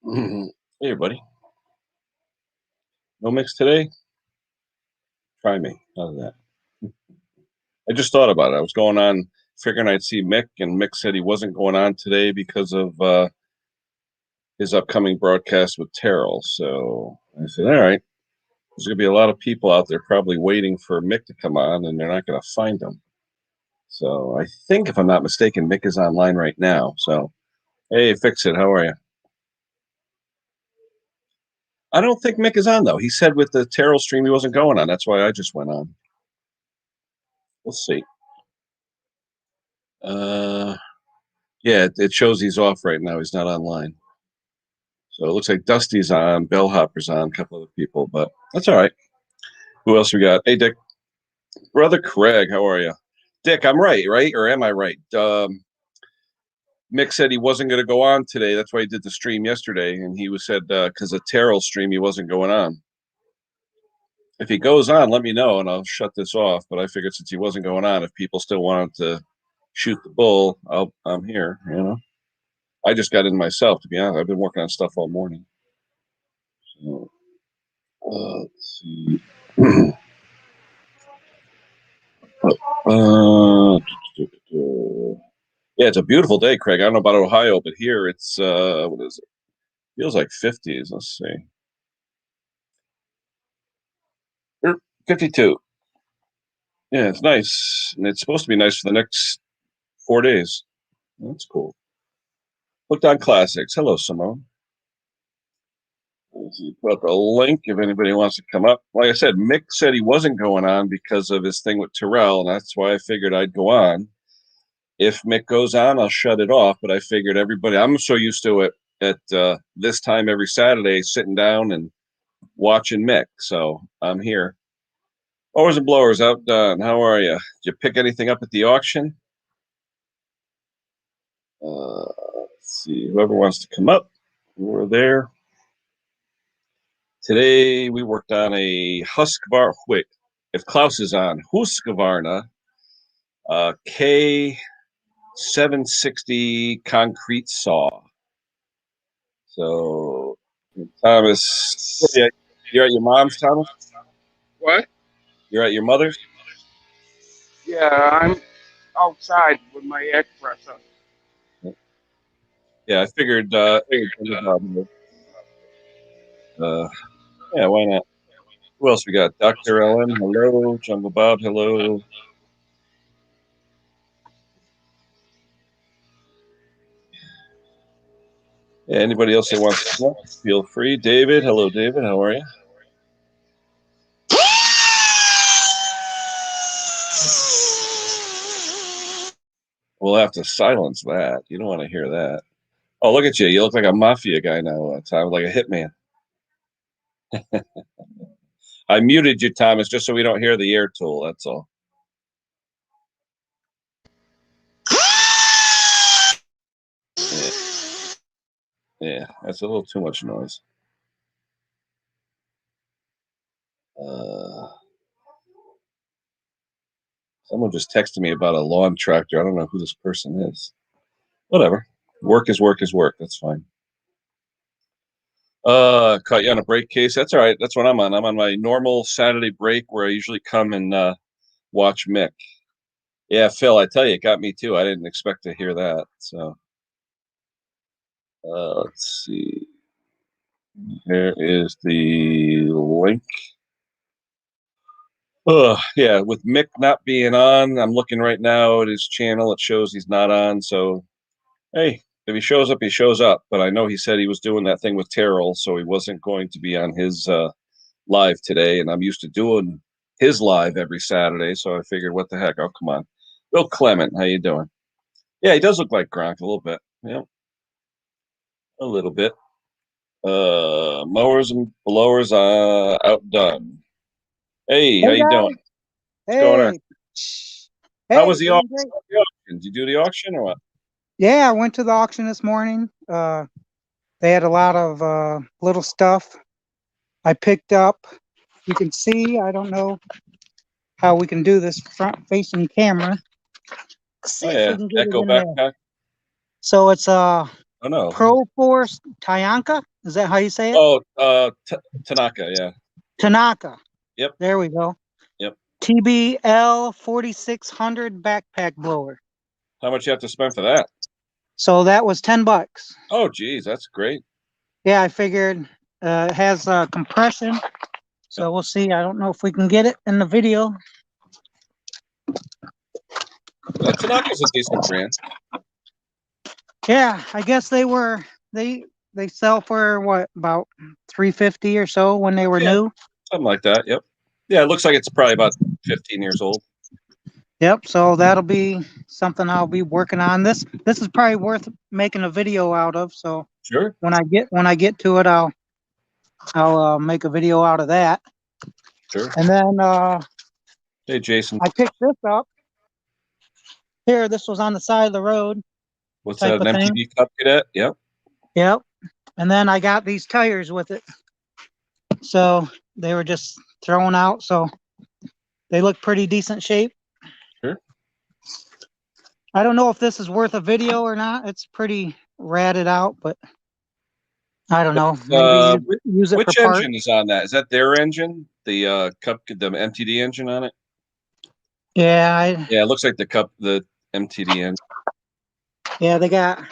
Hey, everybody. No mix today? Try me. How's that? I just thought about it. I was going on, figuring I'd see Mick, and Mick said he wasn't going on today because of his upcoming broadcast with Terrell. So I said, all right, there's going to be a lot of people out there probably waiting for Mick to come on, and they're not going to find him. So I think, if I'm not mistaken, Mick is online right now. So, hey, Fix It, how are you? I don't think Mick is on, though. He said with the Terrell stream he wasn't going on. That's why I just went on. We'll see. Yeah, it shows he's off right now. He's not online. So it looks like Dusty's on, Bellhopper's on, a couple other people, but that's all right. Who else we got? Hey, Dick. Brother Craig, how are you? Dick, I'm right? Or am I right? Mick said he wasn't going to go on today. That's why he did the stream yesterday. And he said because of Terrell's stream, he wasn't going on. If he goes on, let me know, and I'll shut this off. But I figured since he wasn't going on, if people still wanted to shoot the bull, I'm here, I just got in myself, to be honest. I've been working on stuff all morning. So, let's see. Yeah, it's a beautiful day, Craig. I don't know about Ohio, but here it's what is it? Feels like 50s. Let's see. 52. Yeah, it's nice. And it's supposed to be nice for the next 4 days. That's cool. Looked on classics. Hello, Simone. Put up a link if anybody wants to come up. Like I said, Mick said he wasn't going on because of his thing with Terrell, and that's why I figured I'd go on. If Mick goes on, I'll shut it off. But I figured I'm so used to it at this time every Saturday, sitting down and watching Mick. So I'm here. Mowers and blowers, OutDone. How are you? Did you pick anything up at the auction? Let's see. Whoever wants to come up, we're there. Today we worked on a Husqvarna. Wait, if Klaus is on, Husqvarna K760 concrete saw. So, Thomas, you're at your mom's, Thomas? What? You're at your mother's? Yeah, I'm outside with my air compressor. Yeah, I figured. Yeah, why not? Who else we got? Dr. Ellen, hello. Jungle Bob, hello. Yeah, anybody else that wants to come up, feel free. David, hello, David. How are you? We'll have to silence that. You don't want to hear that. Oh, look at you. You look like a mafia guy now, Tom, like a hitman. I muted you, Thomas, just so we don't hear the air tool. That's all. Yeah, that's a little too much noise. Someone just texted me about a lawn tractor. I don't know who this person is. Whatever. Work is work is work. That's fine. Caught you on a break case. That's all right. That's what I'm on. I'm on my normal Saturday break where I usually come and watch Mick. Yeah, Phil, I tell you, it got me too. I didn't expect to hear that. So let's see. Here is the link. Oh, yeah, with Mick not being on, I'm looking right now at his channel. It shows he's not on. So, hey, if he shows up, he shows up. But I know he said he was doing that thing with Terrell, so he wasn't going to be on his live today. And I'm used to doing his live every Saturday, so I figured, what the heck? Oh, come on. Bill Clement, how you doing? Yeah, he does look like Gronk a little bit. Yeah, a little bit. Mowers and blowers OutDone. Hey, how you doing? What's going on? How was the auction? Did you do the auction or what? Yeah, I went to the auction this morning. They had a lot of little stuff I picked up. You can see, I don't know how we can do this front-facing camera. See if we can get Echo backpack. So it's a Pro Force Tyanka. Is that how you say it? Oh, Tanaka, yeah. Tanaka. Yep. There we go. Yep. TBL 4600 backpack blower. How much you have to spend for that? So that was $10. Oh, geez, that's great. Yeah, I figured it has compression. So we'll see. I don't know if we can get it in the video. Yeah, Tanaka's a decent brand. Yeah, I guess they sell for what, about $350 or so when they were new. Something like that. Yep. Yeah, it looks like it's probably about 15 years old. Yep. So that'll be something I'll be working on. This is probably worth making a video out of. So Sure. when I get to it, I'll make a video out of that. Sure. And then hey, Jason. I picked this up. Here, this was on the side of the road. What's that? An MTD Cup Cadet? Yep. Yep. And then I got these tires with it. So they were just thrown out. So they look pretty decent shape. Sure. I don't know if this is worth a video or not. It's pretty ratted out, but I don't know. Maybe use it which for parts. engine is on that? Is that their engine? The the MTD engine on it? Yeah. Yeah, it looks like the MTD engine. Yeah, they got.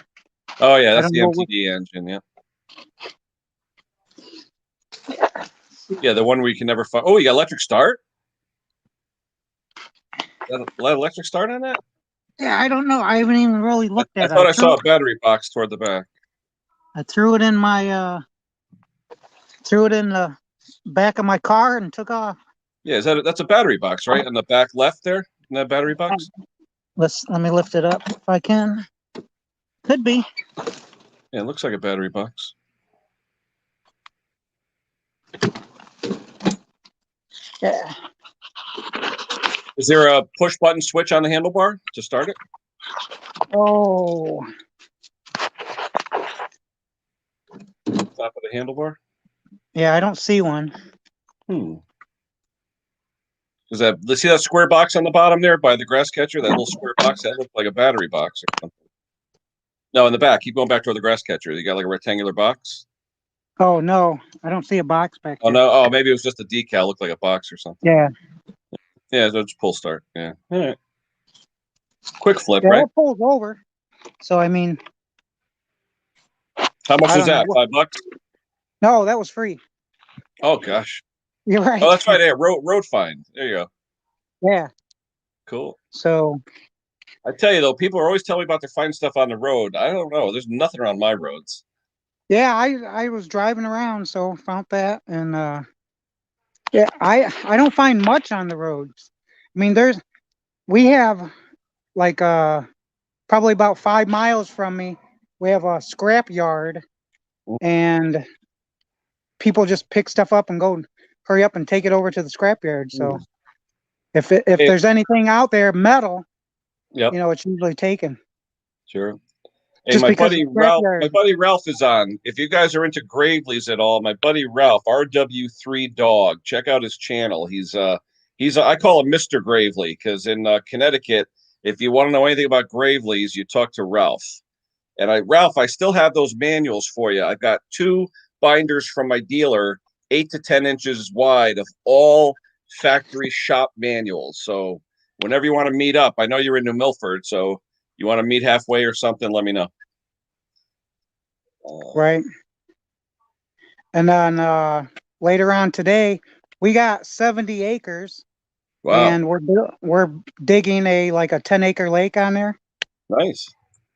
Oh yeah, that's the MTD engine. Yeah. Yeah, the one where you can never find. Oh, you got electric start? Electric start on that? Yeah, I don't know. I haven't even really looked at it. I thought I saw a battery box toward the back. I threw it in my threw it in the back of my car and took off. Yeah, that's a battery box, right? On the back left there, in that battery box. Let me lift it up if I can. Could be. Yeah, it looks like a battery box. Yeah. Is there a push button switch on the handlebar to start it? Oh. Top of the handlebar? Yeah, I don't see one. Is that, see that square box on the bottom there by the grass catcher? That little square box that looked like a battery box or something. No, in the back. Keep going back toward the grass catcher. You got like a rectangular box. Oh no, I don't see a box back there. Oh no! Oh, maybe it was just a decal. Looked like a box or something. Yeah. Yeah, so just pull start. Yeah. All right. Quick flip, Yeah, right? it pulls over. So I mean. How much was that? $5? No, that was free. Oh gosh. You're right. Oh, that's right. Yeah, road find. There you go. Yeah. Cool. So. I tell you though, people are always telling me about their finding stuff on the road. I don't know. There's nothing around my roads. Yeah, I was driving around, so found that, and yeah, I don't find much on the roads. I mean, we have like probably about 5 miles from me, we have a scrap yard, and people just pick stuff up and go hurry up and take it over to the scrap yard. So if there's anything out there metal, yep, it's usually taken. Sure. Hey, Just my buddy Ralph is on. If you guys are into Gravely's at all, my buddy Ralph, RW3 Dog, check out his channel. He's I call him Mr. Gravely because in Connecticut, if you want to know anything about Gravely's, you talk to Ralph. And Ralph, I still have those manuals for you. I've got 2 binders from my dealer, 8 to 10 inches wide, of all factory shop manuals. So whenever you want to meet up, I know you're in New Milford, so you want to meet halfway or something, let me know. Right. And then later on today, we got 70 acres. Wow. And we're digging a 10-acre lake on there. Nice.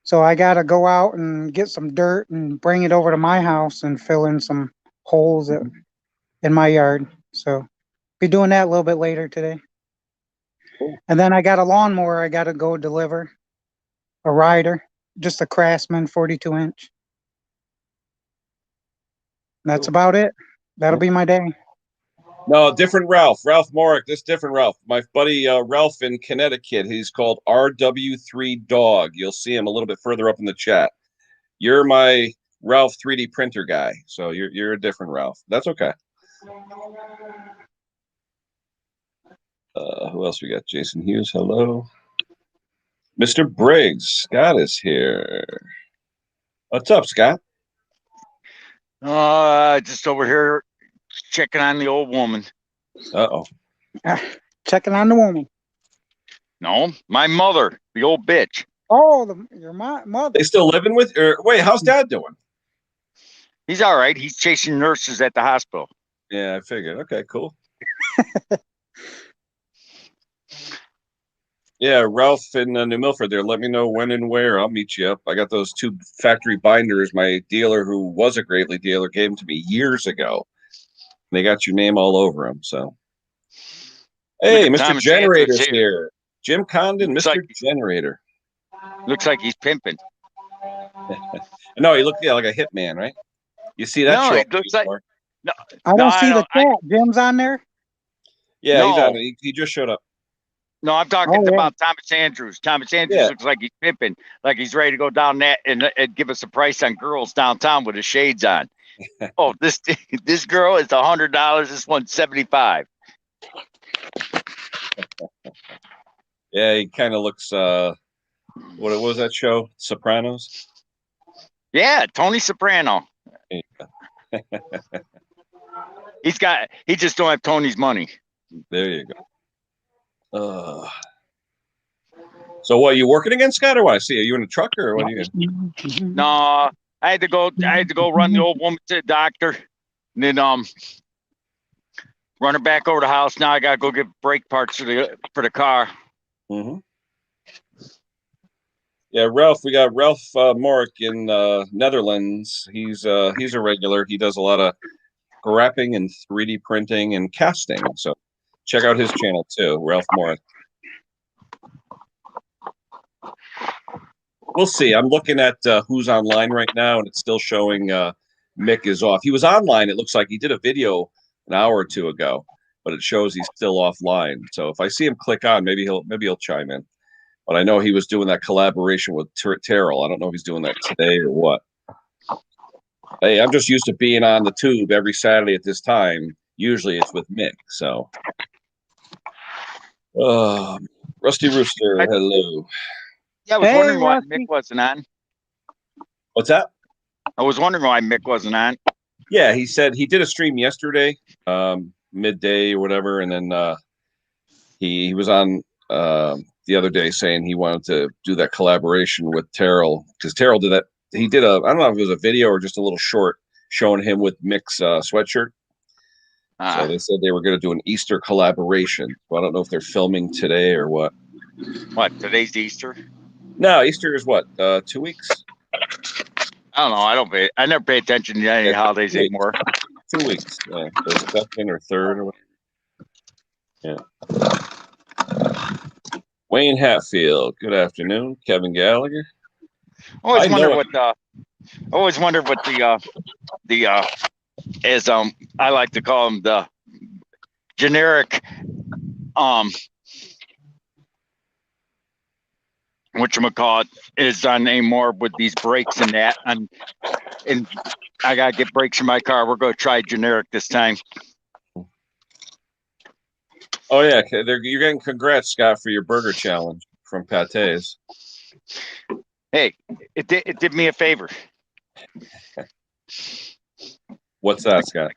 So I got to go out and get some dirt and bring it over to my house and fill in some holes in my yard. So be doing that a little bit later today. Cool. And then I got a lawnmower I got to go deliver. A rider, just a Craftsman 42-inch. That's about it. That'll be my day. No, different Ralph. Ralph Morick, this different Ralph. My buddy Ralph in Connecticut, he's called RW3 Dog. You'll see him a little bit further up in the chat. You're my Ralph 3D printer guy, so you're a different Ralph. That's okay. Who else we got? Jason Hughes, hello. Mr. Briggs, Scott is here. What's up, Scott? Just over here checking on the old woman. Uh-oh. Checking on the woman. No, my mother, the old bitch. Oh, your mother. They still living with? Or wait, how's Dad doing? He's all right. He's chasing nurses at the hospital. Yeah, I figured. Okay, cool. Yeah, Ralph in New Milford there. Let me know when and where. I'll meet you up. I got those 2 factory binders. My dealer, who was a Gravely dealer, gave them to me years ago. They got your name all over them. So, hey, Mr. Thomas Generator's here. here. Jim Condon, Mr. Generator. Looks like he's pimping. No, he looked like a hitman, right? You see that show? It looks like. No, I don't see the chat. Jim's on there. Yeah, he's on. He just showed up. No, I'm talking about Thomas Andrews. Thomas Andrews looks like he's pimping, like he's ready to go down that and give us a price on girls downtown with his shades on. Oh, this girl is $100. This one's $75. Yeah, he kind of looks. What was that show? Sopranos. Yeah, Tony Soprano. He just don't have Tony's money. There you go. So what, you working again, Scott, or what? I see, are you in a truck or what are you in? No, I had to go run the old woman to the doctor, and then run her back over the house. Now I gotta go get brake parts for the car. Mm-hmm. Yeah, Ralph. We got Ralph Morick in Netherlands. He's a regular. He does a lot of wrapping and 3D printing and casting. So check out his channel too, Ralph Morick. We'll see. I'm looking at who's online right now, and it's still showing Mick is off. He was online. It looks like he did a video an hour or 2 ago, but it shows he's still offline. So if I see him click on, maybe he'll chime in. But I know he was doing that collaboration with Terrell. I don't know if he's doing that today or what. Hey, I'm just used to being on the tube every Saturday at this time. Usually it's with Mick. So, Rusty Rooster, hello. Yeah, I was wondering why Mick wasn't on. What's that? I was wondering why Mick wasn't on. Yeah, he said he did a stream yesterday, midday or whatever, and then he was on the other day saying he wanted to do that collaboration with Terrell, because Terrell did that. He did I don't know if it was a video or just a little short showing him with Mick's sweatshirt. So they said they were going to do an Easter collaboration. Well, I don't know if they're filming today or what. What, today's Easter? No, Easter is what, 2 weeks? I don't know. I never pay attention to any holidays anymore. 2 weeks. Yeah, the second or third or whatever. Yeah. Wayne Hatfield. Good afternoon. Kevin Gallagher. I always wonder what the as I like to call them, the generic whatchamacallit is on anymore with these brakes and that, and I gotta get brakes in my car. We're gonna try generic this time. Oh yeah, you're getting congrats, Scott, for your burger challenge from Pate's. Hey, it did me a favor. What's that, Scott?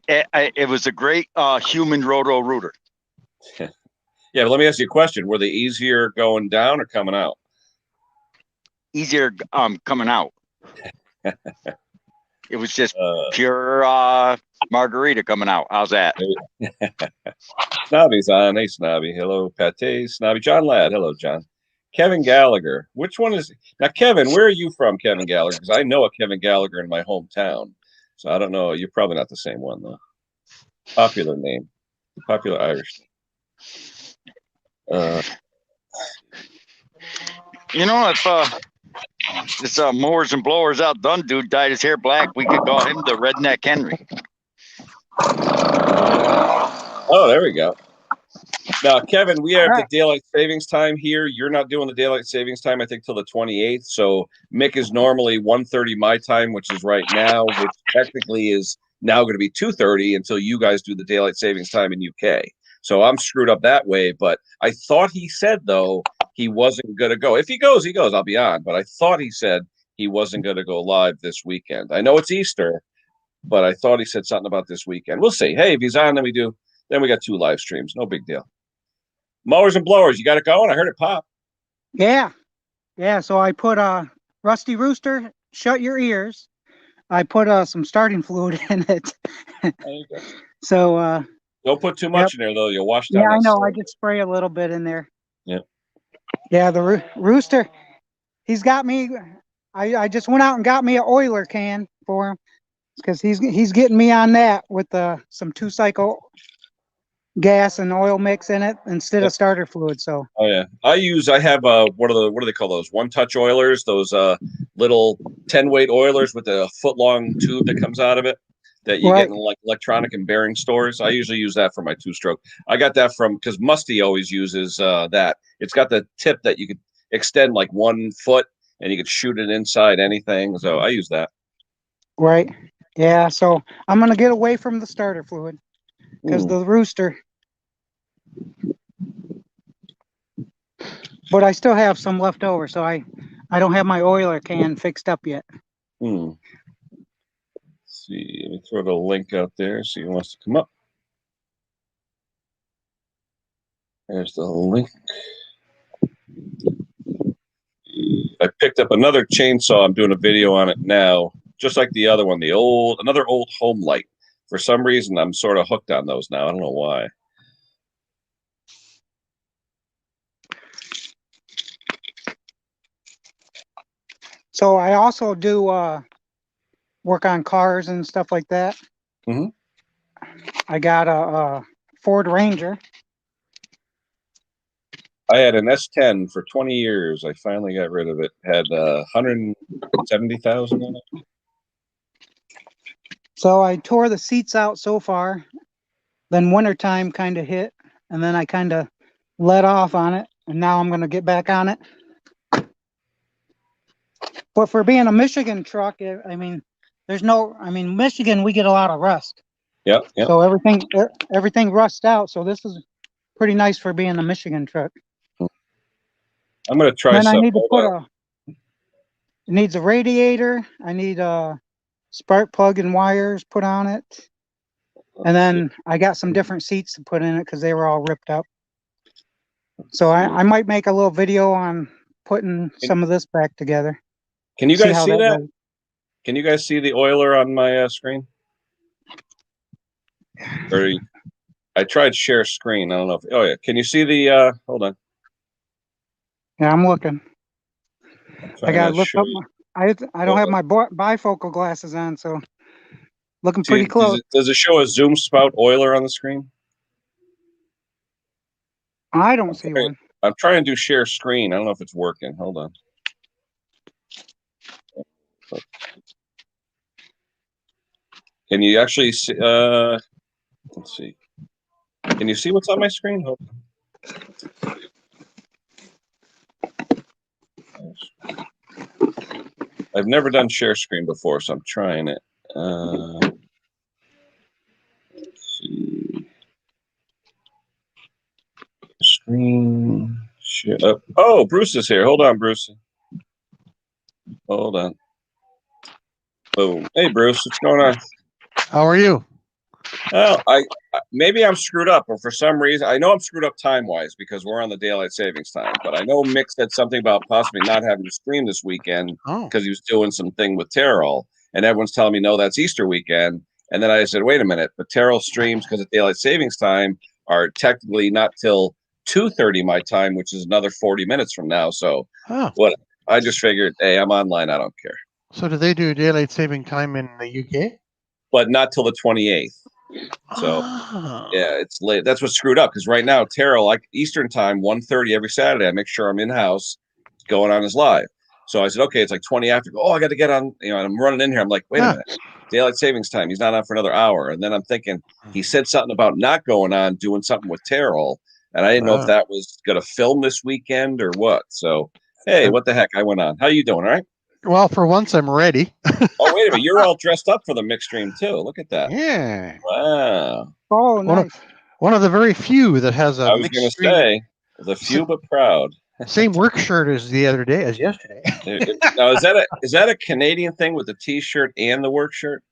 It was a great human roto-rooter. Yeah, but let me ask you a question. Were they easier going down or coming out? Easier coming out. It was just pure margarita coming out. How's that? Snobby's on. Hey, Snobby. Hello, Pate. Snobby. John Ladd. Hello, John. Kevin Gallagher. Which one is... Now, Kevin, where are you from, Kevin Gallagher? Because I know a Kevin Gallagher in my hometown. So I don't know. You're probably not the same one, though. Popular name. Popular Irish name. You know, if this Mowers and Blowers OutDone dude dyed his hair black, we could call him the Redneck Henry. Oh, there we go. Now, Kevin, we have the daylight savings time here. You're not doing the daylight savings time, I think, till the 28th. So Mick is normally 1:30 my time, which is right now, which technically is now going to be 2:30 until you guys do the daylight savings time in UK. So I'm screwed up that way. But I thought he said, though, he wasn't going to go. If he goes, he goes. I'll be on. But I thought he said he wasn't going to go live this weekend. I know it's Easter, but I thought he said something about this weekend. We'll see. Hey, if he's on, then we do. Then we got 2 live streams. No big deal. Mowers and blowers, you got it going? I heard it pop. Yeah. Yeah. So I put Rusty Rooster, shut your ears. I put some starting fluid in it. There you go. So don't put too much in there, though. You'll wash down. Yeah, I know. Soda. I just spray a little bit in there. Yeah. Yeah, the rooster, he's got me. I just went out and got me an oiler can for him because he's getting me on that with some 2-cycle gas and oil mix in it instead of starter fluid. So I have what do they call those 1-touch oilers, those little 10-weight oilers with a 1-foot-long tube that comes out of it that you get in like electronic and bearing stores. I usually use that for my 2-stroke. I got that from because Musty always uses that. It's got the tip that you could extend like 1 foot and you could shoot it inside anything. So I use that. Right. Yeah. So I'm gonna get away from the starter fluid because the rooster. But I still have some left over, so I don't have my oiler can fixed up yet. Let's see, let me throw the link out there. See who wants to come up. There's the link. I picked up another chainsaw. I'm doing a video on it now, just like the other one, another old home light. For some reason, I'm sort of hooked on those now. I don't know why. So I also do work on cars and stuff like that. Mm-hmm. I got a Ford Ranger. I had an S10 for 20 years. I finally got rid of it. Had 170,000 in it. So I tore the seats out so far. Then wintertime kind of hit, and then I kind of let off on it, and now I'm going to get back on it. But for being a Michigan truck, I mean, Michigan, we get a lot of rust. Yeah. So everything rusts out. So this is pretty nice for being a Michigan truck. I'm going to try something. I need to it needs a radiator. I need a spark plug and wires put on it. And then I got some different seats to put in it because they were all ripped up. So I might make a little video on putting some of this back together. Can you guys see that? Goes. Can you guys see the oiler on my screen? Or I tried share screen. I don't know if. Oh yeah, can you see the? Hold on. Yeah, I'm looking. I gotta look up. I don't have my bifocal glasses on, so looking pretty close. Does it show a zoom spout oiler on the screen? I don't see one. I'm trying to do share screen. I don't know if it's working. Hold on. Can you actually see? Let's see. Can you see what's on my screen? Hold on. I've never done share screen before, so I'm trying it. Let's see. Screen share. Oh, Bruce is here. Hold on, Bruce. Hold on. Boom. Hey, Bruce, what's going on? How are you? Well, maybe I'm screwed up, or for some reason, I know I'm screwed up time-wise because we're on the daylight savings time. But I know Mick said something about possibly not having to stream this weekend because he was doing something with Terrell, and everyone's telling me no, that's Easter weekend. And then I said, wait a minute, but Terrell streams because of daylight savings time are technically not till 2:30 my time, which is another 40 minutes from now. So what? I just figured, hey, I'm online. I don't care. So do they do daylight saving time in the UK? But not till the 28th. So yeah, it's late. That's what's screwed up because right now Terrell, like Eastern time, 1:30 every Saturday, I make sure I'm in house going on his live. So I said, okay, it's like 20 after. Oh, I got to get on. You know, and I'm running in here. I'm like, wait a minute, daylight savings time. He's not on for another hour. And then I'm thinking he said something about not going on, doing something with Terrell, and I didn't know if that was going to film this weekend or what. So hey, what the heck? I went on. How you doing? All right. Well, for once, I'm ready. Oh, wait a minute. You're all dressed up for the Mick stream, too. Look at that. Yeah. Wow. Oh, nice. One of the very few that has a I was going to say, the few but proud. Same work shirt as the other day, as yesterday. Now, is that a Canadian thing with the T-shirt and the work shirt?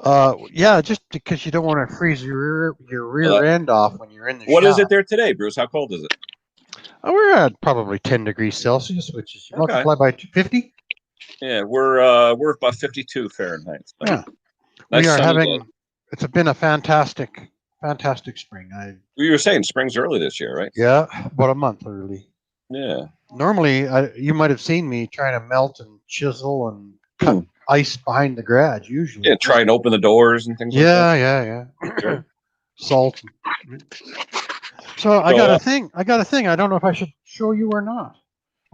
Yeah, just because you don't want to freeze your rear end off when you're in the What shop. is it there today, Bruce? How cold is it? Oh, we're at probably 10 degrees Celsius, which is multiply by 50. Yeah, we're about 52 Fahrenheit. So. Yeah, Nice we are having. It's been a fantastic spring. You were saying spring's early this year, right? Yeah, about a month early. Yeah. Normally, you might have seen me trying to melt and chisel and cut ice behind the garage. Usually, yeah, try and open the doors and things. Yeah. Sure. Salt. So I got a thing. I don't know if I should show you or not.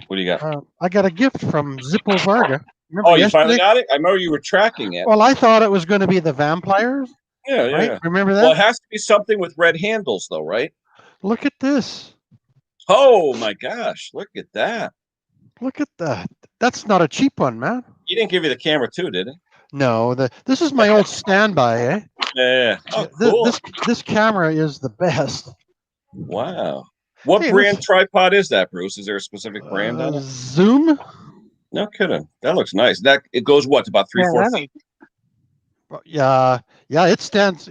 What do you got? I got a gift from Zippo Varga. Remember you finally got it? I remember you were tracking it. Well, I thought it was going to be the vampires. Yeah, right? Yeah. Remember that? Well, it has to be something with red handles, though, right? Look at this. Oh my gosh! Look at that. Look at that. That's not a cheap one, man. He didn't give you the camera too, did he? No. This is my old standby, eh? Yeah. Oh, cool. This camera is the best. Wow. What brand tripod is that, Bruce? Is there a specific brand on it? Zoom. No kidding. That looks nice. It goes what, about 3-4 feet? Yeah. It stands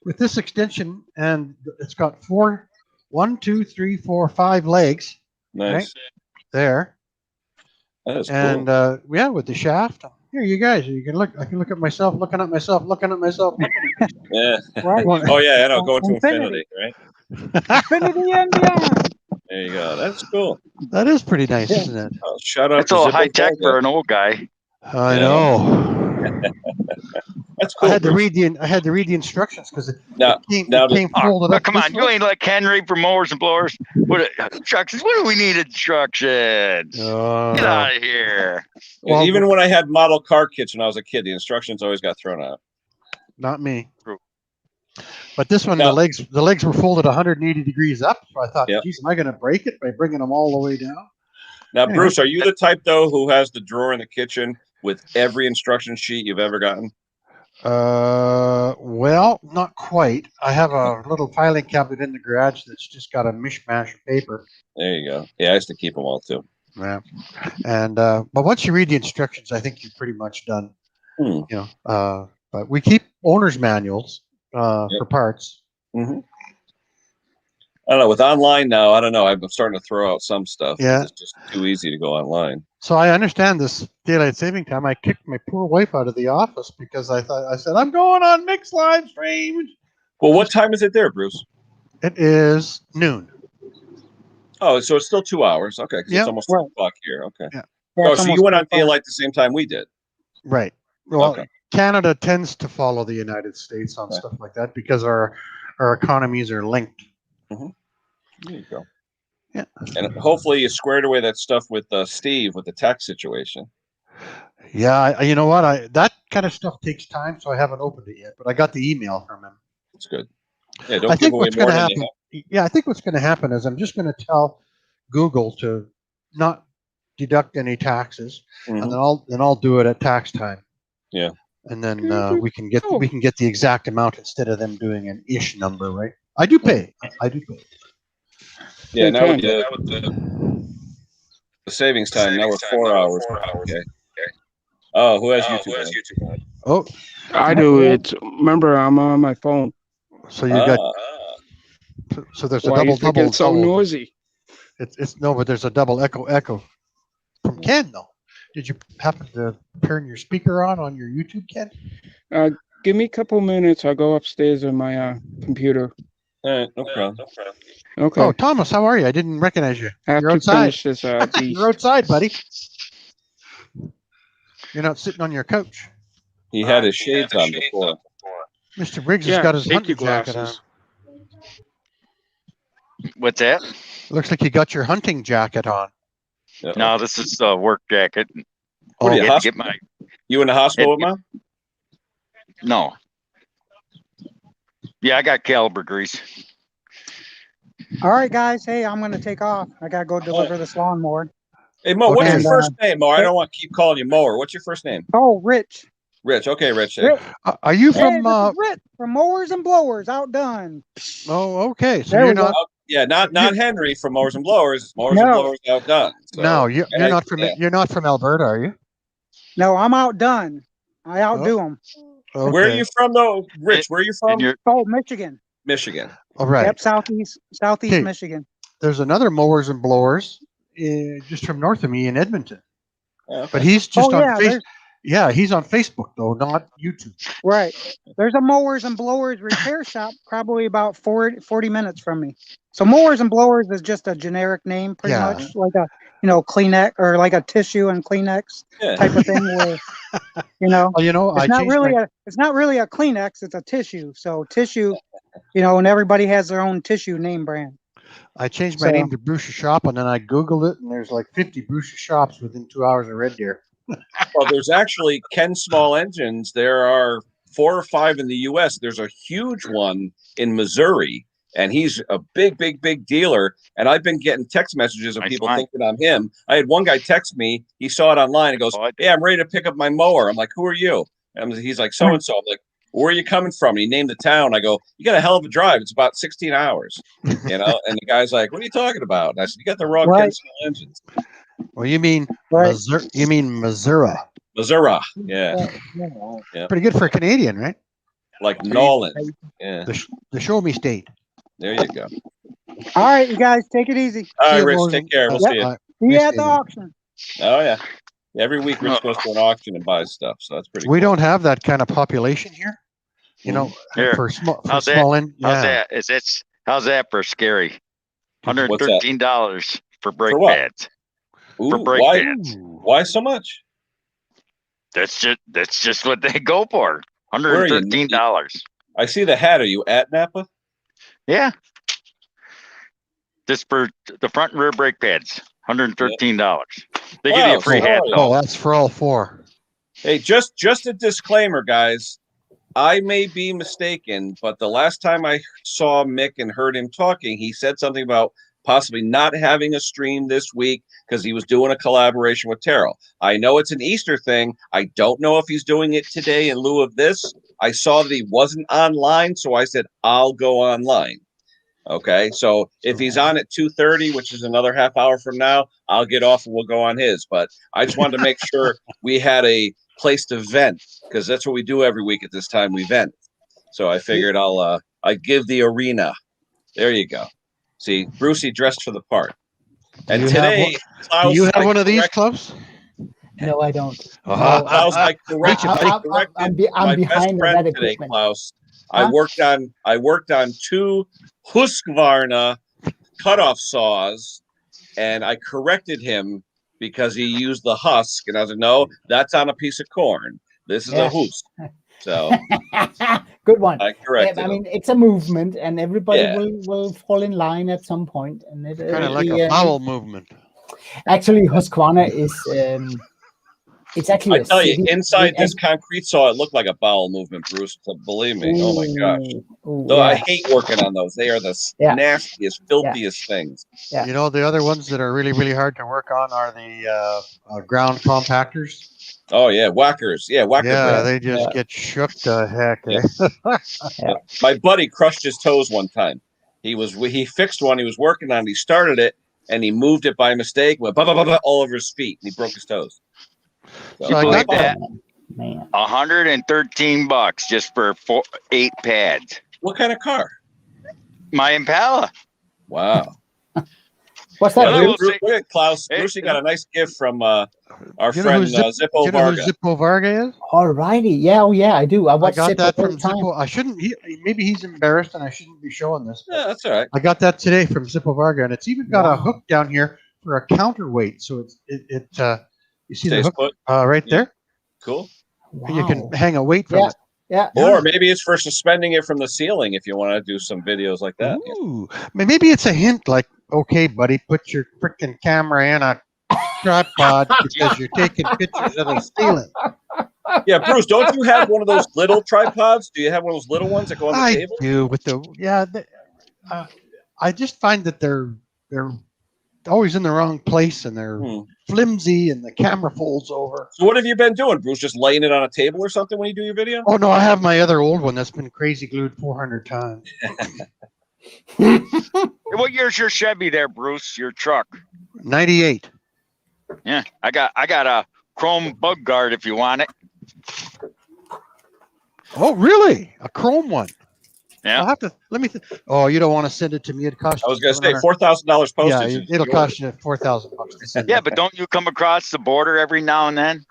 with this extension, and it's got 1, 2, 3, 4, 5 legs. Nice. Right? There. That is cool. And with the shaft. Here, you guys. You can look. I can look at myself, looking at myself. Yeah. Right. Oh yeah, I know. Going to infinity, right? Infinity and beyond. There you go. That's cool. That is pretty nice, isn't it? Oh, shout out. It's all high tech for an old guy. I know. That's cool. I had to read the instructions because it came folded up. Come on, you ain't like Henry from Mowers and Blowers. What instructions? What do we need instructions? Get out of here. Well, even when I had model car kits when I was a kid, the instructions always got thrown out. Not me. True. But this one, the legs were folded 180 degrees up. So I thought, geez, am I going to break it by bringing them all the way down? Now, Bruce, are you the type though who has the drawer in the kitchen with every instruction sheet you've ever gotten? Well, not quite. I have a little filing cabinet in the garage that's just got a mishmash of paper. There you go. Yeah, I used to keep them all too. Yeah, and but once you read the instructions, I think you're pretty much done. You know, but we keep owner's manuals for parts. Mm-hmm. I don't know. With online now, I don't know. I'm starting to throw out some stuff. Yeah, it's just too easy to go online. So I understand this daylight saving time. I kicked my poor wife out of the office because I said I'm going on Mick's live stream. Well, what time is it there, Bruce? It is noon. Oh, so it's still 2 hours. Okay, it's almost 2 o'clock here. Okay. Yeah. Oh, so you went on daylight the same time we did. Right. Well, Canada tends to follow the United States on stuff like that because our economies are linked. Mm-hmm. There you go. Yeah. And hopefully you squared away that stuff with Steve with the tax situation. Yeah, you know what? That kind of stuff takes time, so I haven't opened it yet. But I got the email from him. That's good. Yeah, don't give away more than you have. Yeah, I think what's going to happen is I'm just going to tell Google to not deduct any taxes, and then I'll do it at tax time. Yeah. And then we can get the exact amount instead of them doing an ish number, right? I do pay. Yeah, now with the savings time, now we're 4 hours. Okay. Oh, who has YouTube on? Oh, I do it. Remember, I'm on my phone. So you got. So there's a double. It's so noisy. It's no, but there's a double echo from Ken though. Did you happen to turn your speaker on your YouTube, Ken? Give me a couple minutes. I'll go upstairs on my computer. All right, no problem. Okay. Oh, Thomas, how are you? I didn't recognize you. You're outside. This, You're outside, buddy. You're not sitting on your couch. He had his shades on before. Mr. Briggs has got his hunting jacket on. What's that? Looks like you got your hunting jacket on. No, this is a work jacket. What are you, you in the hospital with Mom? No. Yeah, I got caliber grease. All right, guys. Hey, I'm going to take off. I got to go deliver this lawnmower. Hey, Mo, what's your first name, Mo? I don't want to keep calling you Mower. What's your first name? Oh, Rich. Rich. Okay, Rich. Are you from Rich from Mowers and Blowers, OutDone. Oh, okay. So you're not. Yeah, not Henry from Mowers and Blowers. Mowers and No. Blowers outdone. So, No, you're not from you're not from Alberta, are you? No, I'm outdone. I outdo them. Okay. Where are you from, though, Rich? Where are you from? Oh, Michigan. Michigan. All right. Yep, southeast Okay. Michigan. There's another Mowers and Blowers just from north of me in Edmonton, Okay. but he's just on yeah, Facebook. Yeah, he's on Facebook though, not YouTube. Right. There's a Mowers and Blowers repair shop probably about 40 minutes from me. So Mowers and Blowers is just a generic name, pretty much like a Kleenex or like a tissue and Kleenex type of thing. Where Well, it's not really a Kleenex, it's a tissue. So tissue, and everybody has their own tissue name brand. I changed my name to Bruce Shop, and then I Googled it, and there's like 50 Bruce shops within 2 hours of Red Deer. Well, there's actually Ken Small Engines. There are 4 or 5 in the U.S. There's a huge one in Missouri, and he's a big dealer. And I've been getting text messages of people thinking I'm him. I had one guy text me. He saw it online and goes, "Yeah, I'm ready to pick up my mower." I'm like, "Who are you?" And he's like, "So and so." I'm like, "Where are you coming from?" And he named the town. I go, "You got a hell of a drive. It's about 16 hours." And the guy's like, "What are you talking about?" And I said, "You got the wrong Ken Small Engines." Well, you mean Missouri? You mean Missouri? Missouri, yeah. Pretty good for a Canadian, right? Like Nolan, yeah. The Show Me State. There you go. All right, you guys, take it easy. All right, Rich, take care. We'll see you. See you at the auction. Oh yeah. Every week Rich goes to an auction and buys stuff, so that's pretty. We cool. don't have that kind of population here. For small. How's that? How's that for scary? $113 for brake pads. Ooh, for brake pads. Why so much? That's just what they go for. $113. I see the hat. Are you at Napa? Yeah. Just for the front and rear brake pads. $113. They give you a free hat. Oh, that's for all 4. Hey, just a disclaimer, guys. I may be mistaken, but the last time I saw Mick and heard him talking, he said something about possibly not having a stream this week because he was doing a collaboration with Terrell. I know it's an Easter thing. I don't know if he's doing it today in lieu of this. I saw that he wasn't online, so I said, I'll go online. Okay, so if he's on at 2:30, which is another half hour from now, I'll get off and we'll go on his. But I just wanted to make sure we had a place to vent because that's what we do every week at this time. We vent. So I figured I give the arena. There you go. See, Brucey dressed for the part. And today, Klaus, do you have one of these, Klaus? No, I don't. Klaus, I corrected I'm my behind best friend today, Klaus. I worked on 2 Husqvarna cutoff saws, and I corrected him because he used the husk, and I was like, "No, that's on a piece of corn. This is a husk." So good one. I corrected I mean, it's a movement, and everybody will fall in line at some point, and it kind of like a bowel movement. Actually, Husqvarna is. It's actually. I tell you, inside this concrete saw, it looked like a bowel movement, Bruce. So believe me. Oh my gosh. Though I hate working on those. They are the nastiest, filthiest things. Yeah. The other ones that are really, really hard to work on are the ground compactors. Oh yeah, whackers. Yeah, whacker. Yeah, they just get shook to heck. Yeah. My buddy crushed his toes one time. He fixed one. He was working on it. He started it and he moved it by mistake. Went all over his feet and he broke his toes. So I got that. $113 just for 8 pads. What kind of car? My Impala. Wow. What's that? Klaus, Brucey got a nice gift from our friend Zippo Varga. Zippo Varga is? Alrighty. Yeah, I do. I got Zippo that from Zippo. I shouldn't. Maybe he's embarrassed, and I shouldn't be showing this. Yeah, that's all right. I got that today from Zippo Varga, and it's even got a hook down here for a counterweight. So it you see the hook right there? Cool. Wow. You can hang a weight from it. Yeah. Or maybe it's for suspending it from the ceiling if you want to do some videos like that. Ooh. Maybe it's a hint like, okay, buddy, put your freaking camera in a tripod because you're taking pictures of the ceiling. Yeah, Bruce, don't you have one of those little tripods? Do you have one of those little ones that go on the table? I do. With I just find that they're always in the wrong place and they're flimsy and the camera folds over. So what have you been doing, Bruce? Just laying it on a table or something when you do your video? Oh no, I have my other old one that's been crazy glued 400 times. What year's your Chevy there, Bruce? Your truck? 98. Yeah, I got a chrome bug guard if you want it. Oh, really? A chrome one? Yeah. I'll have to let me. Oh, you don't want to send it to me? It costs. I was going to say $700. $4,000 postage. Yeah, it'll cost you $4,000 to send. Yeah, but don't you come across the border every now and then?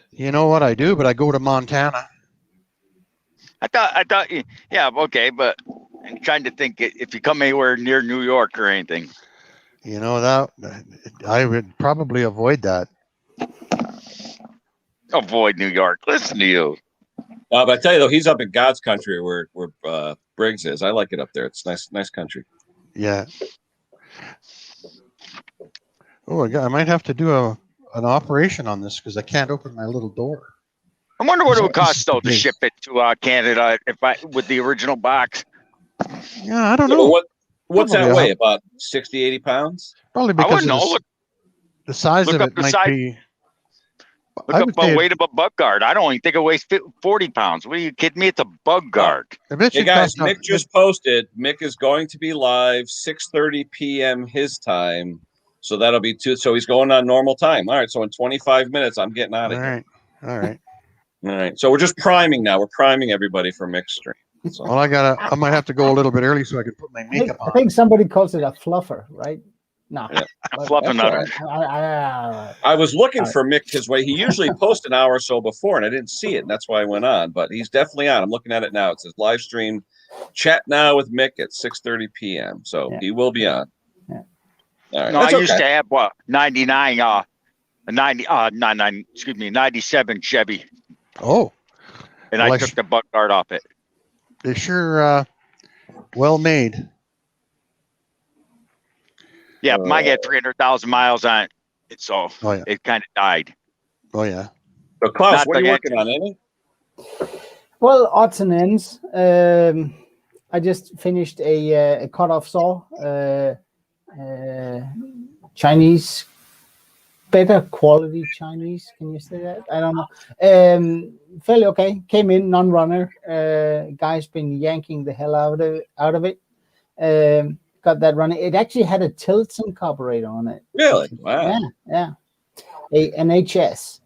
You know what I do, but I go to Montana. I thought, yeah, okay, but I'm trying to think if you come anywhere near New York or anything. You know that I would probably avoid that. Avoid New York. Listen to you. But I tell you though, he's up in God's country where Briggs is. I like it up there. It's nice country. Yeah. Oh, I might have to do an operation on this because I can't open my little door. I wonder what it would cost though to ship it to Canada with the original box. Yeah, I don't know. What's that weigh? About 60, 80 pounds? Probably because I wouldn't know. The size of it might be. Look up the weight of a bug guard. I don't even think it weighs 40 pounds. What are you kidding me? It's a bug guard. Hey guys, Mick just posted. Mick is going to be live 6:30 p.m. his time. So that'll be so he's going on normal time. All right. So in 25 minutes, I'm getting out of here. All right. All right. So we're just priming now. We're priming everybody for Mick's stream. So. Well, I might have to go a little bit early so I can put my makeup on. I think somebody calls it a fluffer, right? No. Yeah. I was looking for Mick his way. He usually posts an hour or so before, and I didn't see it, and that's why I went on. But he's definitely on. I'm looking at it now. It says live stream, chat now with Mick at 6:30 p.m. So he will be on. Yeah. All right. No, I used to have 97 Chevy. Oh. And I took the bug guard off it. They're sure well made. Yeah, mine had 300,000 miles on it, so it kind of died. Oh yeah. So Klaus, what are you working on, Amy? Well, odds and ends. I just finished a cut-off saw, Chinese, better quality Chinese. Can you say that? I don't know. Fairly okay. Came in non-runner. Guy's been yanking the hell out of it. Got that running. It actually had a Tilson carburetor on it. Really? Wow. Yeah. An HS.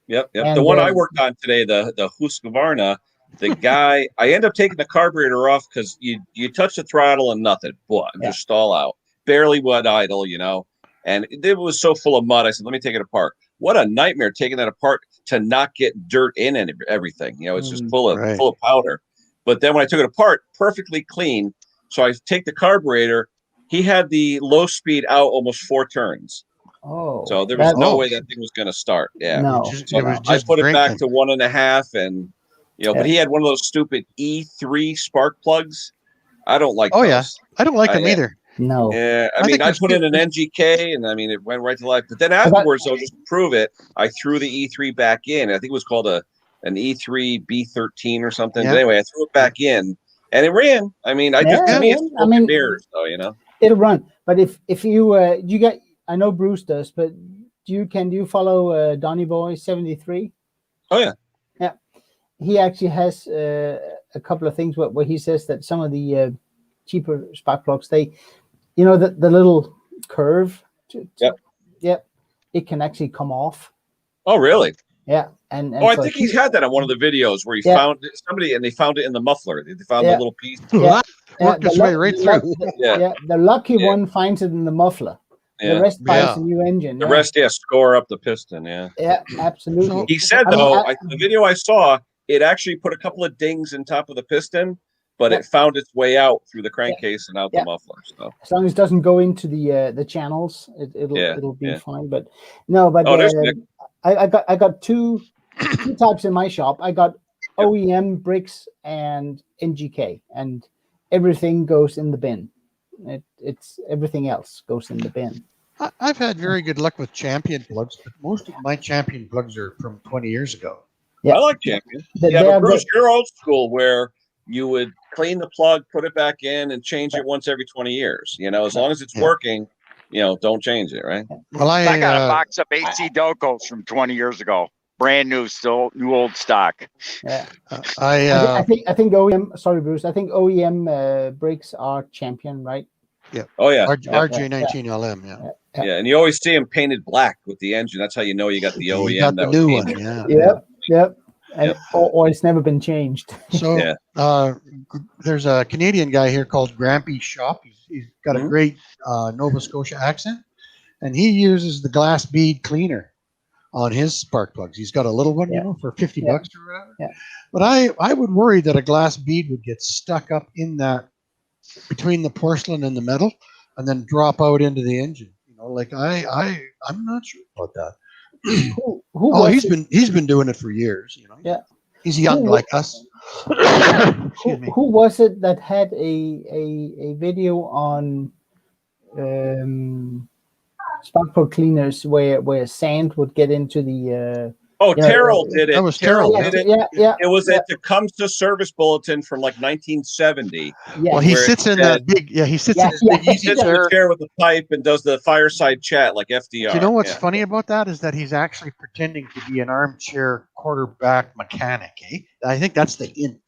Yep. And the one I worked on today, the Husqvarna, the guy, I end up taking the carburetor off because you touch the throttle and nothing. Boy, just stall out. Barely would idle, and it was so full of mud. I said, let me take it apart. What a nightmare taking that apart to not get dirt in and everything. It's just full of powder. But then when I took it apart, perfectly clean. So I take the carburetor. He had the low speed out almost 4 turns. Oh, so there was no way that thing was going to start. Yeah, no. I put it back to 1.5, and but he had one of those stupid E3 spark plugs. I don't like. Oh those. Yeah, I don't like them either. No. Yeah, I mean, I put in an NGK, and I mean, it went right to life. But then afterwards, though, just to prove it, I threw the E3 back in. I think it was called an E3 B13 or something. But anyway, I threw it back in. And it ran. I mean, it's mirrors, though, It'll run. But if you you get, I know Bruce does, but do you follow Donny Boy 73? Oh yeah. Yeah, he actually has a couple of things where he says that some of the cheaper spark plugs, they, the little curve. It can actually come off. Oh really? Yeah. And I think he's had that on one of the videos where he found somebody and they found it in the muffler. They found the little piece. Worked its way right through. The lucky one finds it in the muffler. The rest buys a new engine. The rest, score up the piston. Yeah, absolutely. He said the video I saw, it actually put a couple of dings in top of the piston, but it found its way out through the crankcase and out the muffler. So as long as it doesn't go into the channels, it'll be fine. But I got two types in my shop. I got OEM, Briggs, and NGK, and everything goes in the bin. It's everything else goes in the bin. I've had very good luck with Champion plugs, but most of my Champion plugs are from 20 years ago. Yeah. I like Champion. But Bruce, you're old school where you would clean the plug, put it back in, and change it once every 20 years. As long as it's working, don't change it, right? Well, I got a box of AC Docos from 20 years ago. brand new, still new old stock. Yeah. I think OEM. Sorry, Bruce. I think OEM Briggs are champion, right? Yeah. Oh yeah. RJ19LM. Yeah, and you always see them painted black with the engine. That's how you know you got the OEM. You got the new one. Yeah. Yep. And or it's never been changed. So there's a Canadian guy here called Grampy's Shop. He's got a great Nova Scotia accent, and he uses the glass bead cleaner on his spark plugs. He's got a little one, for $50 or whatever. Yeah. But I would worry that a glass bead would get stuck up in that between the porcelain and the metal, and then drop out into the engine. I'm not sure about that. He's been doing it for years. Yeah. He's young like us. Who was it that had a video on spark plug cleaners where sand would get into the Terrell did it. That was Terrell did it. Yeah. It was at the Comes to Service bulletin from like 1970. Yeah. Well, he sits in that big. Yeah, he sits in he sits in the chair with the pipe and does the fireside chat like FDR. Do you know what's funny about that is that he's actually pretending to be an armchair quarterback mechanic. I think that's the hint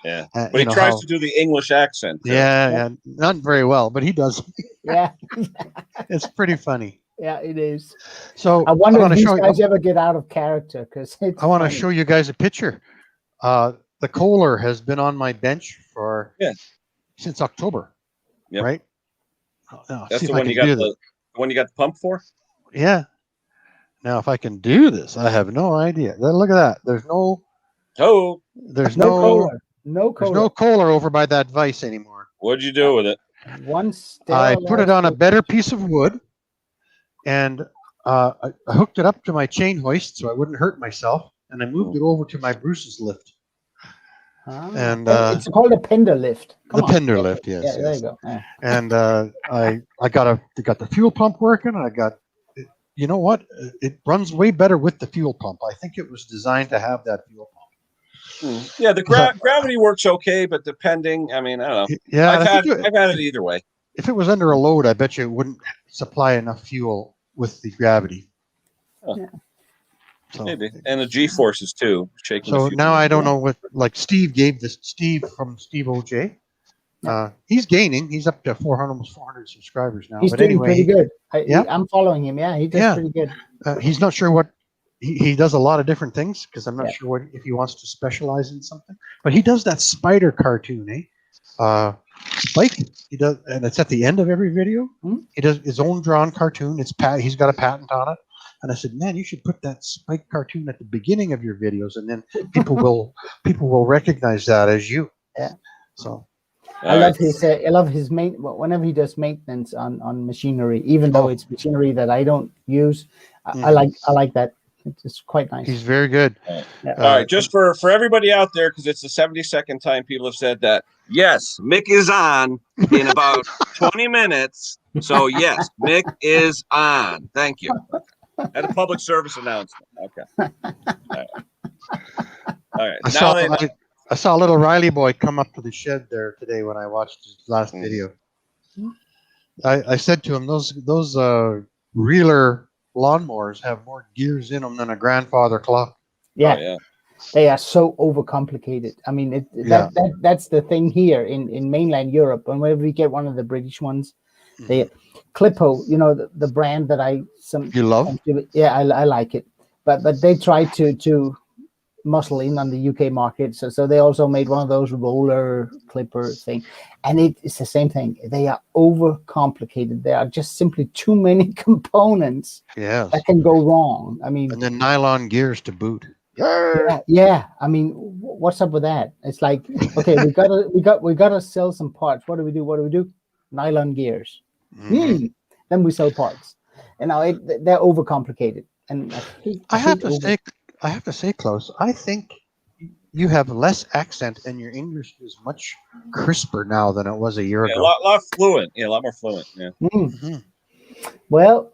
there. Yeah, but he tries to do the English accent. Yeah, not very well, but he does. Yeah, it's pretty funny. Yeah, it is. So I wonder if these guys ever get out of character, because I want to show you guys a picture. The Kohler has been on my bench since October. Yep. Right. That's the one you got the one you got the pump for. Yeah. Now, if I can do this, I have no idea. Look at that. There's no Kohler. There's no Kohler over by that vise anymore. What'd you do with it? I put it on a better piece of wood, and I hooked it up to my chain hoist so I wouldn't hurt myself, and I moved it over to my Bruce's lift. And it's called a Pender lift. Pender lift, yes. Yeah, there you go. Yeah. And I got the fuel pump working. I got, you know what? It runs way better with the fuel pump. I think it was designed to have that fuel pump. Yeah, the gravity works okay, but depending, I mean, I don't know. Yeah, I've had it either way. If it was under a load, I bet you it wouldn't supply enough fuel with the gravity. Oh. Yeah. So, maybe, and the G forces too. Shaking. So now I don't know what. Like Steve from Steve OJ. He's gaining. He's up to almost 400 subscribers now. He's doing pretty good. I'm following him. Yeah, he does pretty good. He's not sure what he does. A lot of different things because I'm not sure if he wants to specialize in something. But he does that spider cartoon, Spike. He does, and it's at the end of every video. Mm-hmm. He does his own drawn cartoon. He's got a patent on it. And I said, man, you should put that Spike cartoon at the beginning of your videos, and then people will recognize that as you. Yeah. So I love his whenever he does maintenance on machinery, even though it's machinery that I don't use. I like that. It's quite nice. He's very good. All right, just for everybody out there, because it's the 72nd time people have said that. Yes, Mick is on in about 20 minutes. So yes, Mick is on. Thank you. At a public service announcement. Okay. All right. I saw a little Riley boy come up to the shed there today when I watched his last video. I said to him, those reeler lawnmowers have more gears in them than a grandfather clock. Yeah. Oh, yeah. They are so overcomplicated. I mean, that's the thing here in mainland Europe. Whenever we get one of the British ones, they Clippo, the brand that you love. Yeah, I like it, but they try to muscle in on the UK market, so they also made one of those roller clipper thing, and it's the same thing. They are overcomplicated. There are just simply too many components that can go wrong. I mean, and then nylon gears to boot. Yeah. I mean, what's up with that? It's like, okay, we gotta sell some parts. What do we do? Nylon gears. Then we sell parts. And now they're overcomplicated. And I have to say, Klaus, I think you have less accent and your English is much crisper now than it was a year ago. A lot fluent. Yeah, a lot more fluent. Yeah. Mm-hmm. Well,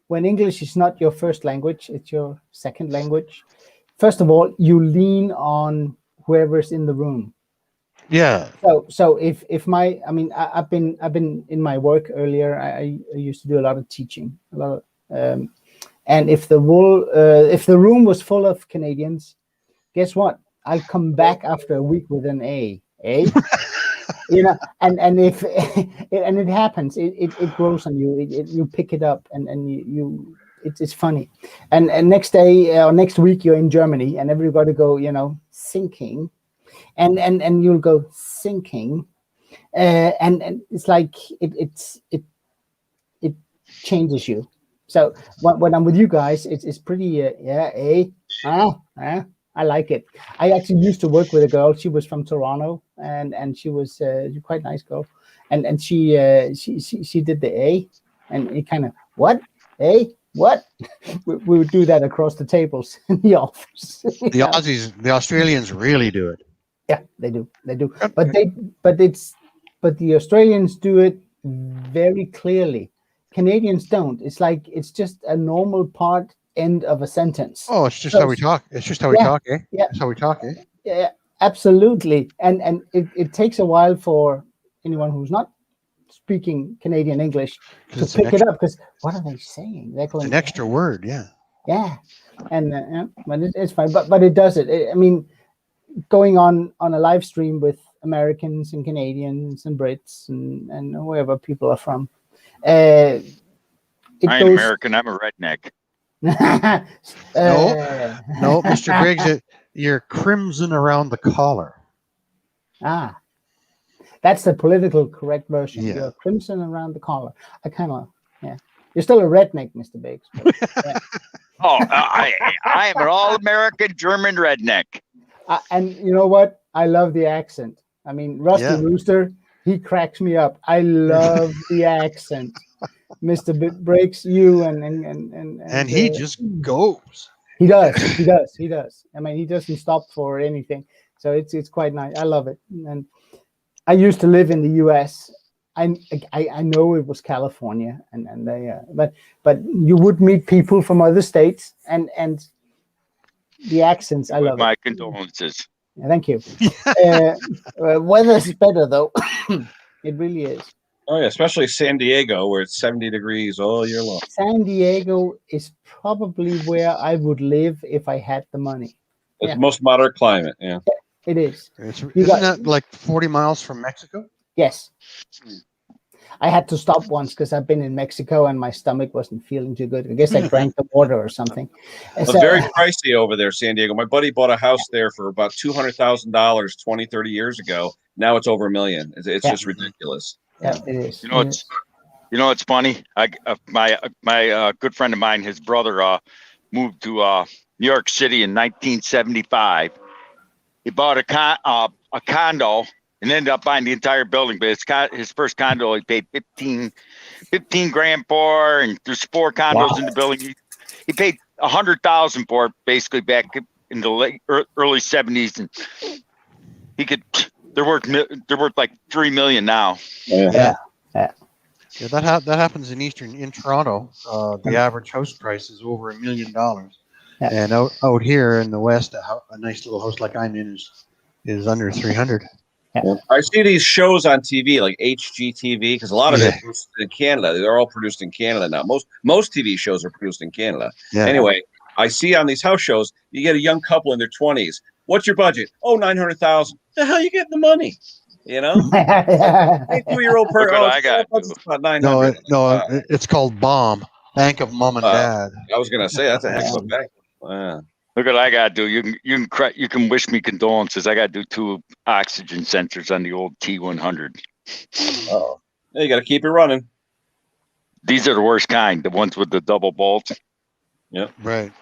when English is not your first language, it's your second language. First of all, you lean on whoever's in the room. Yeah. So if I've been in my work earlier. I used to do a lot of teaching, a lot of, And if the room was full of Canadians, guess what? I'll come back after a week with an A. You know, and if and it happens, it grows on you. You pick it up, and you it's funny. And next day or next week you're in Germany, and everybody go, you know, sinking, and you'll go sinking, and it's like it changes you. So when I'm with you guys, it's pretty I like it. I actually used to work with a girl. She was from Toronto, and she was quite a nice girl, and she did the A, and it kind of what what we would do that across the tables in the office. The Aussies, the Australians really do it. Yeah, they do, but the Australians do it very clearly. Canadians don't. It's like it's just a normal end of a sentence. Oh, it's just how we talk. It's just how we talk, eh? Yeah. That's how we talk, eh? Yeah, absolutely. And it takes a while for anyone who's not speaking Canadian English to pick it up, because what are they saying? They're going, an extra word, yeah. Yeah, and but it's fine. But it does it. I mean, going on a live stream with Americans and Canadians and Brits and wherever people are from. I ain't American. I'm a redneck. No, Mr. Briggs, you're crimson around the collar. Ah, that's the politically correct version. Yeah. You're crimson around the collar. I kind of, yeah. You're still a redneck, Mr. Briggs. Yeah. Oh, I am an all-American German redneck. And you know what? I love the accent. I mean, Rusty Rooster, he cracks me up. I love the accent. Mr. Briggs, you and he just goes. He does. I mean, he doesn't stop for anything. So it's quite nice. I love it. And I used to live in the U.S. I know it was California, and they but you would meet people from other states, and the accents. I love my it. condolences. Thank you. Weather's better though. It really is. Oh yeah, especially San Diego, where it's 70 degrees all year long. San Diego is probably where I would live if I had the money. It's the most moderate climate. Yeah, it is. Isn't that like 40 miles from Mexico? Yes. I had to stop once because I've been in Mexico and my stomach wasn't feeling too good. I guess I drank the water or something. It's very pricey over there, San Diego. My buddy bought a house there for about $200,000 20, 30 years ago. Now it's over $1 million. It's just ridiculous. Yeah, it is. You know, it's funny. My good friend of mine, his brother, moved to New York City in 1975. He bought a condo and ended up buying the entire building. But his first condo, he paid 15 grand for, and there's 4 condos in the building. He paid $100,000 for it, basically back in the early 70s, and they're worth like $3 million now. Yeah. Yeah, that happens in Toronto. The average house price is over $1 million, and out here in the West, a nice little house like I'm in is under 300. Yeah. I see these shows on TV like HGTV because a lot of it is in Canada. They're all produced in Canada now. Most TV shows are produced in Canada. Yeah. Anyway, I see on these house shows you get a young couple in their 20s. What's your budget? Oh, $900,000. The hell you getting the money? You know, 2-year-old person. I got about $900. No, it's called BOMB, Bank of Mom and Dad. I was gonna say that's a heck of a bank. Look what I gotta do. You can wish me condolences. I gotta do 2 oxygen sensors on the old T100. Oh, you gotta keep it running. These are the worst kind. The ones with the double bolts. Yep. Right.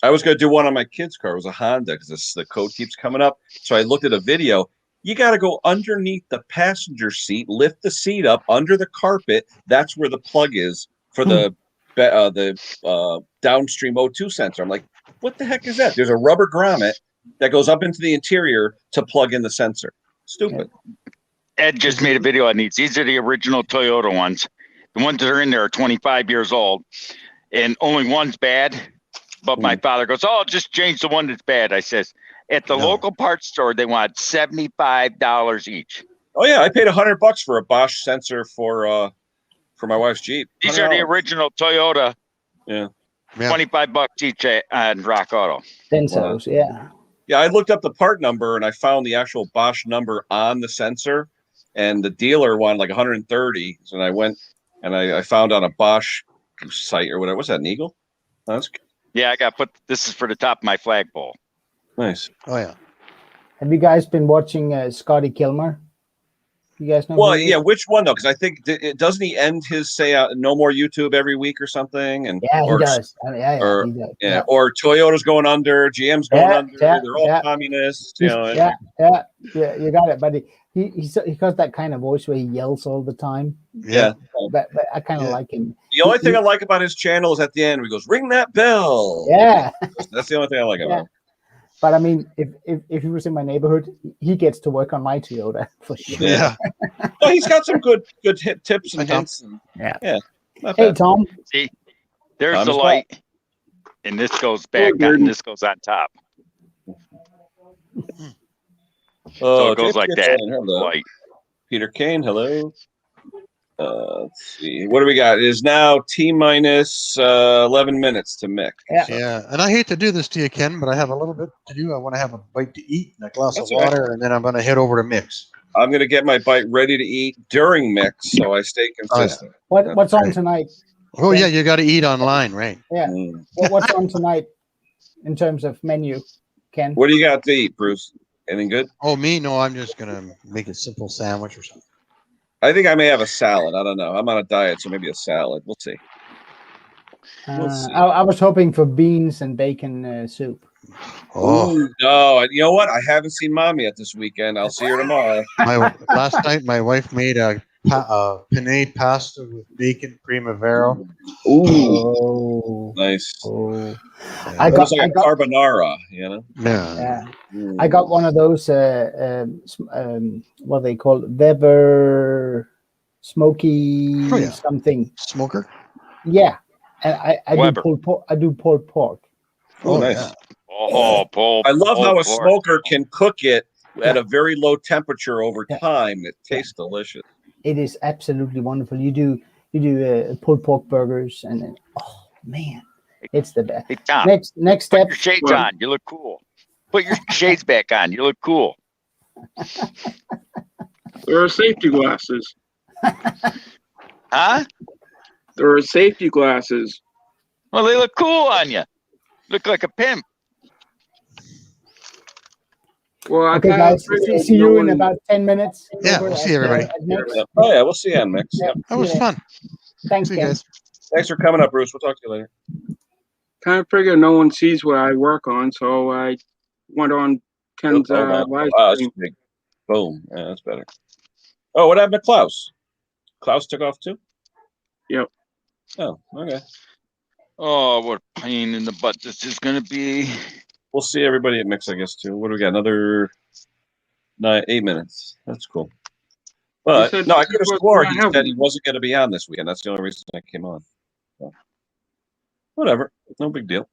I was gonna do one on my kid's car. It was a Honda because the code keeps coming up. So I looked at a video. You got to go underneath the passenger seat, lift the seat up under the carpet. That's where the plug is for the downstream O2 sensor. I'm like, what the heck is that? There's a rubber grommet that goes up into the interior to plug in the sensor. Stupid. Ed just made a video on these. These are the original Toyota ones. The ones that are in there are 25 years old, and only one's bad. But my father goes, "Oh, just change the one that's bad." I says, at the local parts store, they want $75 each. Oh yeah, I paid $100 for a Bosch sensor for my wife's Jeep. These are the original Toyota. Yeah. Yeah. $25 each on Rock Auto. Densos, yeah. Yeah, I looked up the part number and I found the actual Bosch number on the sensor, and the dealer wanted like 130. So I went and I found on a Bosch site or whatever. What's that, an Eagle? Oh, that's Yeah, I got this is for the top of my flagpole. nice. Oh yeah. Have you guys been watching Scotty Kilmer? You guys know? Well, yeah, which one though? Because I think doesn't he end his no more YouTube every week or something? And yeah, he does. He does. Yeah, or Toyota's going under, GM's going under. They're all communists. You know. Yeah, you got it. But he got that kind of voice where he yells all the time. Yeah, but I kind of like him. The only thing I like about his channel is at the end where he goes, "Ring that bell." Yeah, that's the only thing I like about it. But I mean, if he was in my neighborhood, he gets to work on my Toyota for sure. Yeah. Well, he's got some good tips and hints. Yeah. Hey, Tom. See, there's Tom's the light, and this goes back on, and this goes on top. So it goes like that. Light. Peter Kane, hello. Let's see. What do we got? It is now T-minus 11 minutes to Mick. Yeah, and I hate to do this to you, Ken, but I have a little bit to do. I want to have a bite to eat and a glass of water, and then I'm going to head over to Mick's. I'm going to get my bite ready to eat during Mick's, so I stay consistent. What's on tonight? Oh, yeah, you got to eat online, right? Yeah. What's on tonight in terms of menu, Ken? What do you got to eat, Bruce? Anything good? Oh, me? No, I'm just going to make a simple sandwich or something. I think I may have a salad. I don't know. I'm on a diet, so maybe a salad. We'll see. I was hoping for beans and bacon soup. Oh no! You know what? I haven't seen Mom yet this weekend. I'll see her tomorrow. Last night, my wife made a penne pasta with bacon primavera. Ooh, nice. Oh. I got like a carbonara, you know. Yeah. I got one of those. What they call Weber smoky something smoker. Yeah, and I do pulled pork. Oh, nice. Yeah. I love how a smoker can cook it at a very low temperature over time. It tastes delicious. It is absolutely wonderful. You do pulled pork burgers, and then, oh man, it's the best. Hey, Tom, next step. Put your shades on. You look cool. Put your shades back on. You look cool. There are safety glasses. Huh? There are safety glasses. Well, they look cool on you. Look like a pimp. Well, okay, guys. See you in about 10 minutes. Yeah, we'll see everybody. Oh yeah, we'll see you on Mix. Yeah, that was fun. Thanks, guys. Thanks for coming up, Bruce. We'll talk to you later. Kind of figure no one sees what I work on, so I went on Ken's live stream. Boom. Yeah, that's better. Oh, what happened to Klaus? Klaus took off too? Yep. Oh, okay. Oh, what a pain in the butt this is going to be. We'll see everybody at Mix, I guess, too. What do we got? Another 8 minutes. That's cool. But no, I could have sworn he said he wasn't going to be on this weekend. That's the only reason I came on. So, whatever. No big deal.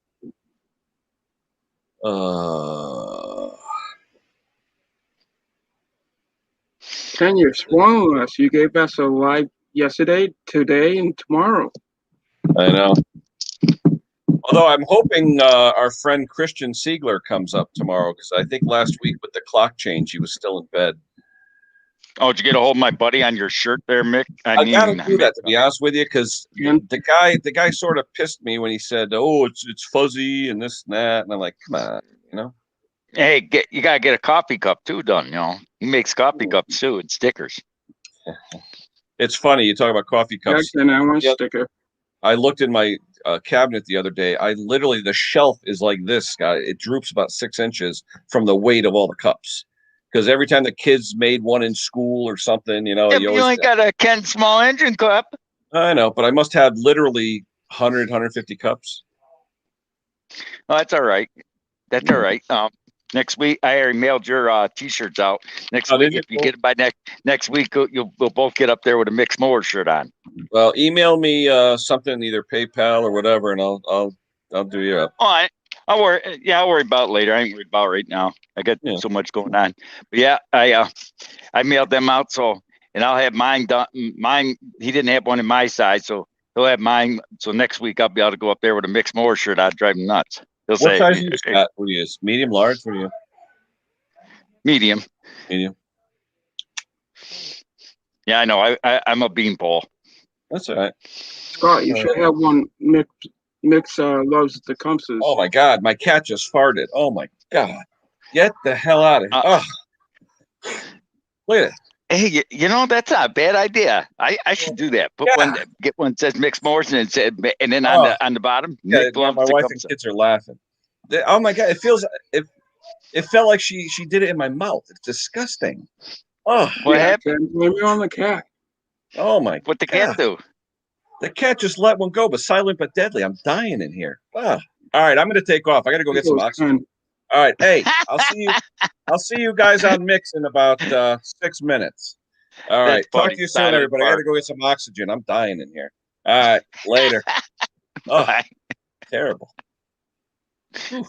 Ken, you're spoiling us. You gave us a live yesterday, today, and tomorrow. I know. Although I'm hoping our friend Christian Siegler comes up tomorrow, because I think last week with the clock change, he was still in bed. Oh, did you get a hold of my buddy on your shirt there, Mick? I gotta do that, to be honest with you, because the guy sort of pissed me when he said, "Oh, it's fuzzy and this and that," and I'm like, "Come on, you know." Hey, you gotta get a coffee cup too done. You know, he makes coffee cups too and stickers. It's funny you talk about coffee cups. And I want a sticker. I looked in my cabinet the other day. The shelf is like this, guy. It droops about 6 inches from the weight of all the cups. Because every time the kids made one in school or something, you know. Yeah, you only got a Ken small engine cup. I know, but I must have literally 150 cups. Oh, that's all right. That's all right. Next week, I already mailed your T-shirts out. Next week, if you get it by next week, we'll both get up there with a Mix Mowers shirt on. Well, email me something, either PayPal or whatever, and I'll do you up. Oh, I'll worry. Yeah, I'll worry about it later. I ain't worried about it right now. I got so much going on. But yeah, I mailed them out. So, and I'll have mine done. Mine, he didn't have one in my size, so He'll have mine. So next week I'll be able to go up there with a Mixed Mowers shirt. I'd drive him nuts. He'll What say, size do you got? What do you use? Medium, large? What do you? Medium. Medium. Yeah, I know. I'm a beanpole. That's all right. Scott, you should have one. Mick loves the Tecumsehs. Oh my God, my cat just farted. Oh my God, get the hell out of here! Look at it. Hey, you know that's not a bad idea. I should do that. Get one that says Mixed Mowers and then on the bottom. Yeah, my wife and kids are laughing. Oh my God, it felt like she did it in my mouth. It's disgusting. Oh, what happened? Blame you on the cat. Oh my! What the cat do? The cat just let one go, but silent but deadly. I'm dying in here. Oh. All right, I'm going to take off. I got to go get some oxygen. All right, hey, I'll see you guys on Mix in about 6 minutes. All right, talk to you soon, everybody. I got to go get some oxygen. I'm dying in here. All right, later. Oh, terrible. Whew.